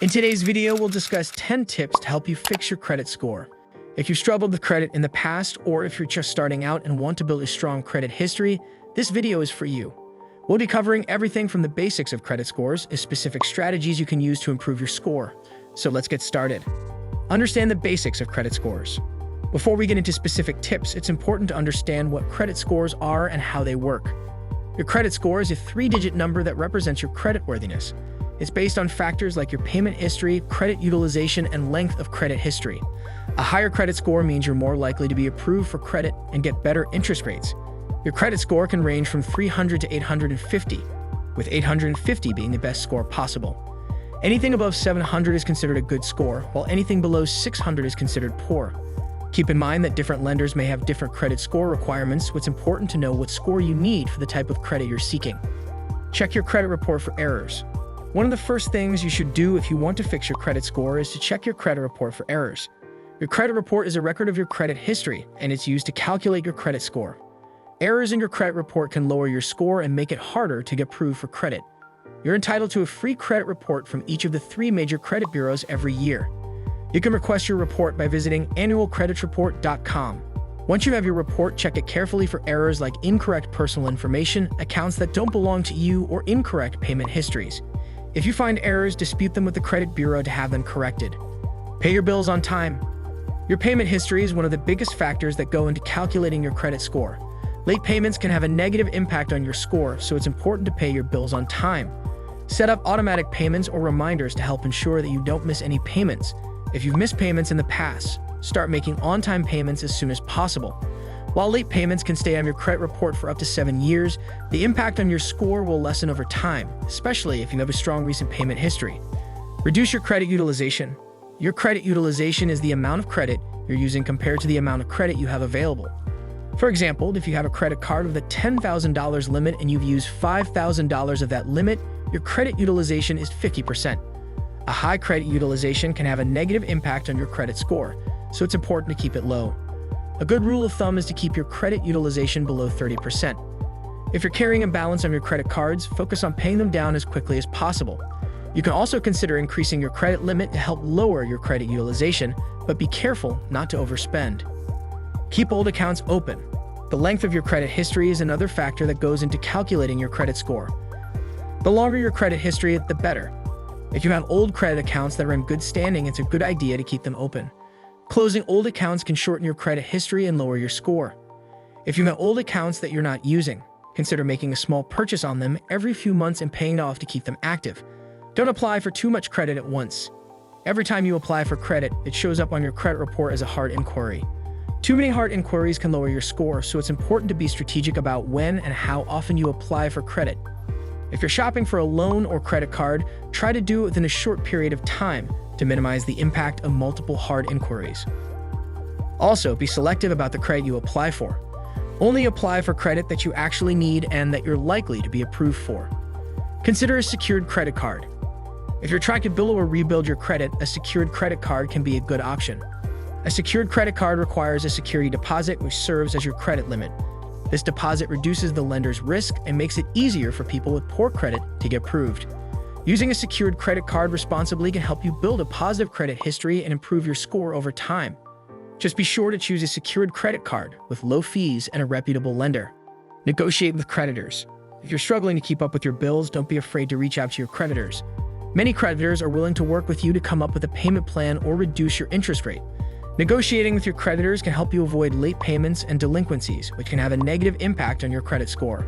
In today's video, we'll discuss 10 tips to help you fix your credit score. If you've struggled with credit in the past, or if you're just starting out and want to build a strong credit history, this video is for you. We'll be covering everything from the basics of credit scores to specific strategies you can use to improve your score. So let's get started. Understand the basics of credit scores. Before we get into specific tips, it's important to understand what credit scores are and how they work. Your credit score is a 3-digit number that represents your creditworthiness. It's based on factors like your payment history, credit utilization, and length of credit history. A higher credit score means you're more likely to be approved for credit and get better interest rates. Your credit score can range from 300 to 850, with 850 being the best score possible. Anything above 700 is considered a good score, while anything below 600 is considered poor. Keep in mind that different lenders may have different credit score requirements, so it's important to know what score you need for the type of credit you're seeking. Check your credit report for errors. One of the first things you should do if you want to fix your credit score is to check your credit report for errors. Your credit report is a record of your credit history, and it's used to calculate your credit score. Errors in your credit report can lower your score and make it harder to get approved for credit. You're entitled to a free credit report from each of the 3 major credit bureaus every year. You can request your report by visiting annualcreditreport.com. Once you have your report, check it carefully for errors like incorrect personal information, accounts that don't belong to you, or incorrect payment histories. If you find errors, dispute them with the credit bureau to have them corrected. Pay your bills on time. Your payment history is one of the biggest factors that go into calculating your credit score. Late payments can have a negative impact on your score, so it's important to pay your bills on time. Set up automatic payments or reminders to help ensure that you don't miss any payments. If you've missed payments in the past, start making on-time payments as soon as possible. While late payments can stay on your credit report for up to 7 years, the impact on your score will lessen over time, especially if you have a strong recent payment history. Reduce your credit utilization. Your credit utilization is the amount of credit you're using compared to the amount of credit you have available. For example, if you have a credit card with a $10,000 limit and you've used $5,000 of that limit, your credit utilization is 50%. A high credit utilization can have a negative impact on your credit score, so it's important to keep it low. A good rule of thumb is to keep your credit utilization below 30%. If you're carrying a balance on your credit cards, focus on paying them down as quickly as possible. You can also consider increasing your credit limit to help lower your credit utilization, but be careful not to overspend. Keep old accounts open. The length of your credit history is another factor that goes into calculating your credit score. The longer your credit history, the better. If you have old credit accounts that are in good standing, it's a good idea to keep them open. Closing old accounts can shorten your credit history and lower your score. If you have old accounts that you're not using, consider making a small purchase on them every few months and paying it off to keep them active. Don't apply for too much credit at once. Every time you apply for credit, it shows up on your credit report as a hard inquiry. Too many hard inquiries can lower your score, so it's important to be strategic about when and how often you apply for credit. If you're shopping for a loan or credit card, try to do it within a short period of time to minimize the impact of multiple hard inquiries. Also, be selective about the credit you apply for. Only apply for credit that you actually need and that you're likely to be approved for. Consider a secured credit card. If you're trying to build or rebuild your credit, a secured credit card can be a good option. A secured credit card requires a security deposit which serves as your credit limit. This deposit reduces the lender's risk and makes it easier for people with poor credit to get approved. Using a secured credit card responsibly can help you build a positive credit history and improve your score over time. Just be sure to choose a secured credit card with low fees and a reputable lender. Negotiate with creditors. If you're struggling to keep up with your bills, don't be afraid to reach out to your creditors. Many creditors are willing to work with you to come up with a payment plan or reduce your interest rate. Negotiating with your creditors can help you avoid late payments and delinquencies, which can have a negative impact on your credit score.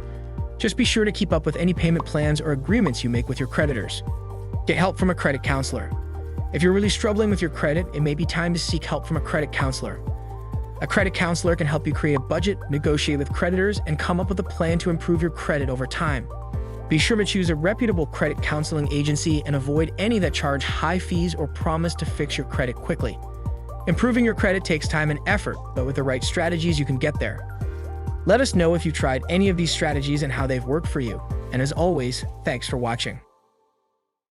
Just be sure to keep up with any payment plans or agreements you make with your creditors. Get help from a credit counselor. If you're really struggling with your credit, it may be time to seek help from a credit counselor. A credit counselor can help you create a budget, negotiate with creditors, and come up with a plan to improve your credit over time. Be sure to choose a reputable credit counseling agency and avoid any that charge high fees or promise to fix your credit quickly. Improving your credit takes time and effort, but with the right strategies, you can get there. Let us know if you tried any of these strategies and how they've worked for you. And as always, thanks for watching.